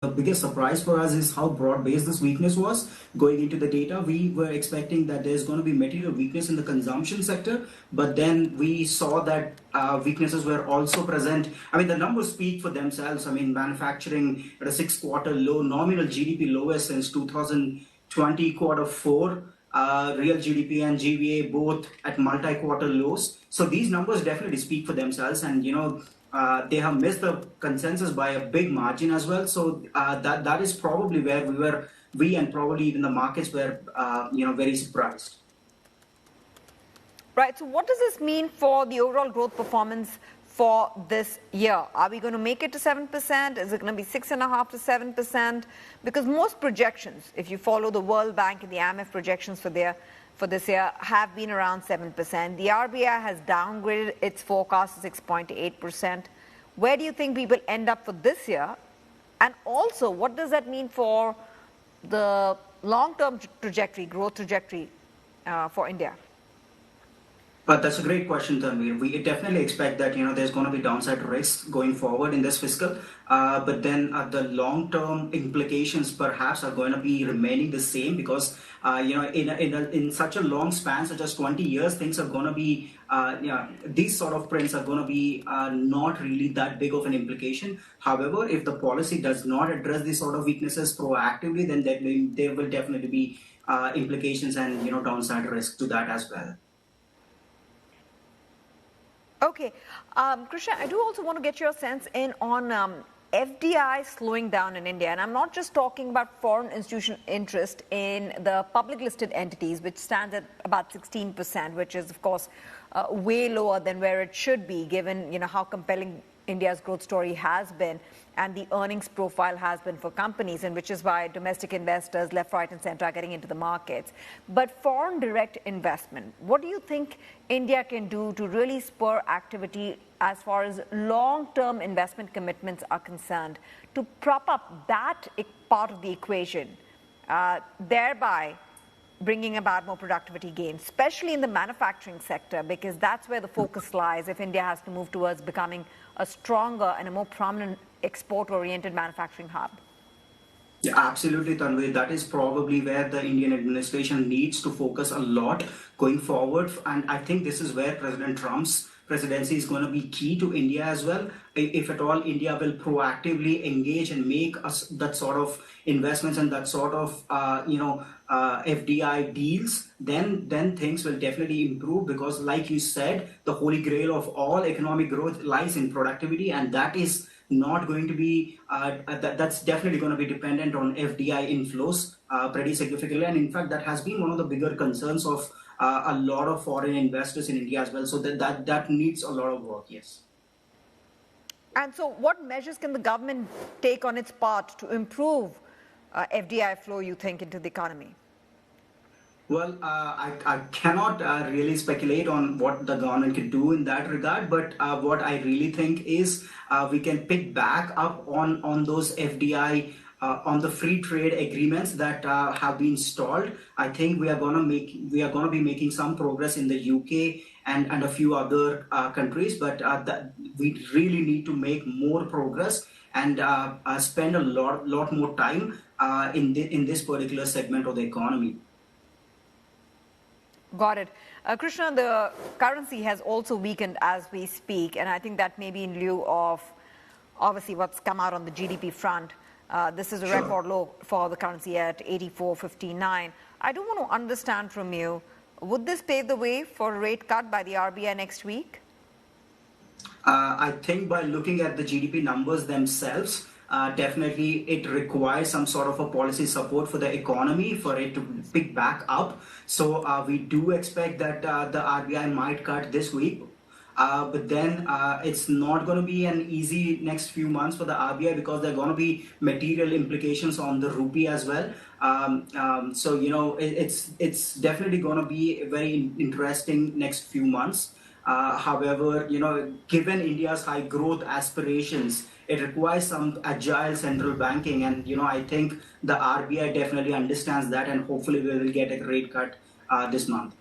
the biggest surprise for us is how broad-based this weakness was. Going into the data, we were expecting that there's going to be material weakness in the consumption sector, but then we saw that weaknesses were also present. I mean, the numbers speak for themselves. I mean, manufacturing at a 6-quarter low, nominal GDP lowest since 2020 quarter 4. Real GDP and GVA both at multi-quarter lows. So these numbers definitely speak for themselves, and they have missed the consensus by a big margin as well. So that is probably where we and probably even the markets were very surprised. Right. So what does this mean for the overall growth performance for this year? Are we going to make it to 7%? Is it going to be 6.5% to 7%? Because most projections, if you follow the World Bank and the IMF projections for this year, have been around 7%. The RBI has downgraded its forecast to 6.8%. Where do you think we will end up for this year? And also, what does that mean for the long-term trajectory, growth trajectory for India? But that's a great question, Tanvir. We definitely expect that there's going to be downside risks going forward in this fiscal, but then the long-term implications perhaps are going to be remaining the same because in such a long span, such as 20 years, things are going to be these sort of prints are going to be not really that big of an implication. However, if the policy does not address these sort of weaknesses proactively, then there will definitely be implications and downside risk to that as well. Okay, Krishna, I do also want to get your sense on FDI slowing down in India. And I'm not just talking about foreign institutional interest in the public listed entities, which stands at about 16%, which is, of course, way lower than where it should be, given how compelling India's growth story has been and the earnings profile has been for companies, and which is why domestic investors left, right and center are getting into the markets. But foreign direct investment, what do you think India can do to really spur activity as far as long-term investment commitments are concerned to prop up that part of the equation, thereby bringing about more productivity gains, especially in the manufacturing sector, because that's where the focus lies if India has to move towards becoming a stronger and a more prominent export-oriented manufacturing hub? Yeah, absolutely, Tanvir. That is probably where the Indian administration needs to focus a lot going forward. And I think this is where President Trump's presidency is going to be key to India as well. If at all India will proactively engage and make that sort of investments and that sort of FDI deals, then things will definitely improve, because like you said, the holy grail of all economic growth lies in productivity, and that is not going to be that's definitely going to be dependent on FDI inflows pretty significantly. And in fact, that has been one of the bigger concerns of a lot of foreign investors in India as well. So that needs a lot of work, yes. And so what measures can the government take on its part to improve FDI flow, you think, into the economy? Well, I cannot really speculate on what the government can do in that regard, but what I really think is we can pick back up on those FDI on the free trade agreements that have been stalled. I think we are going to be making some progress in the UK and a few other countries, but we really need to make more progress and spend a lot more time in this particular segment of the economy. Got it. Krishna, the currency has also weakened as we speak, and I think that may be in lieu of obviously what's come out on the GDP front. This is a record low for the currency at 84.59. I do want to understand from you, would this pave the way for a rate cut by the RBI next week? I think by looking at the GDP numbers themselves, definitely it requires some sort of a policy support for the economy for it to pick back up. So we do expect that the RBI might cut this week. But then it's not going to be an easy next few months for the RBI, because there are going to be material implications on the rupee as well. So it's definitely going to be a very interesting next few months. However, given India's high growth aspirations, it requires some agile central banking, and I think the RBI definitely understands that, and hopefully we will get a rate cut this month.